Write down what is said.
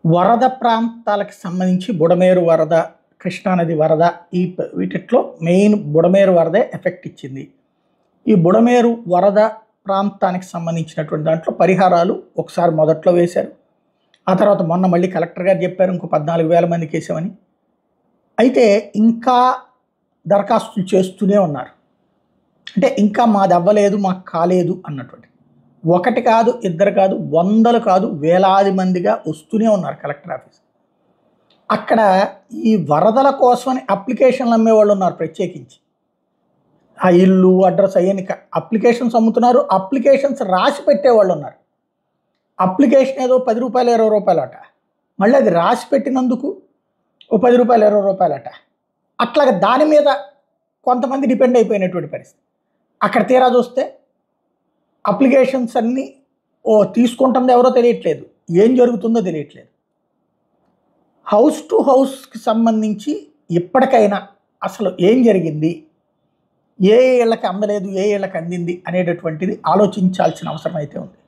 వరద ప్రాంతాలకు సంబంధించి బుడమేరు వరద, కృష్ణానది వరద వీటిట్లో మెయిన్ బుడమేరు వరదే ఎఫెక్ట్ ఇచ్చింది. ఈ బుడమేరు వరద ప్రాంతానికి సంబంధించినటువంటి దాంట్లో పరిహారాలు ఒకసారి మొదట్లో వేశారు. ఆ తర్వాత మొన్న మళ్ళీ కలెక్టర్ గారు చెప్పారు ఇంకో 14,000 మందికి వేసామని. అయితే ఇంకా దరఖాస్తులు చేస్తూనే ఉన్నారు. అంటే ఇంకా మాది అవ్వలేదు, మాకు కాలేదు అన్నటువంటి. ఒకటి కాదు, ఇద్దరు కాదు, వందలు కాదు, వేలాది మందిగా వస్తూనే ఉన్నారు కలెక్టర్ ఆఫీస్. అక్కడ ఈ వరదల కోసమని అప్లికేషన్లు అమ్మేవాళ్ళు ఉన్నారు ప్రత్యేకించి. ఆ ఇల్లు అడ్రస్ అయ్యని అప్లికేషన్స్ అమ్ముతున్నారు. అప్లికేషన్స్ రాసి పెట్టేవాళ్ళు ఉన్నారు. అప్లికేషన్ ఏదో 10 రూపాయలు 20 రూపాయలు అట, మళ్ళీ అది రాసి పెట్టినందుకు ఓ 10 రూపాయలు 20 రూపాయలు అట. అట్లాగే దాని మీద కొంతమంది డిపెండ్ అయిపోయినటువంటి పరిస్థితి. అక్కడ తీరా చూస్తే అప్లికేషన్స్ అన్నీ తీసుకుంటుంది ఎవరో తెలియట్లేదు, ఏం జరుగుతుందో తెలియట్లేదు. హౌస్ టు హౌస్కి సంబంధించి ఇప్పటికైనా అసలు ఏం జరిగింది, ఏ ఇళ్ళకి అందలేదు, ఏ ఇళ్ళకి అందింది అనేటటువంటిది ఆలోచించాల్సిన అవసరం అయితే ఉంది.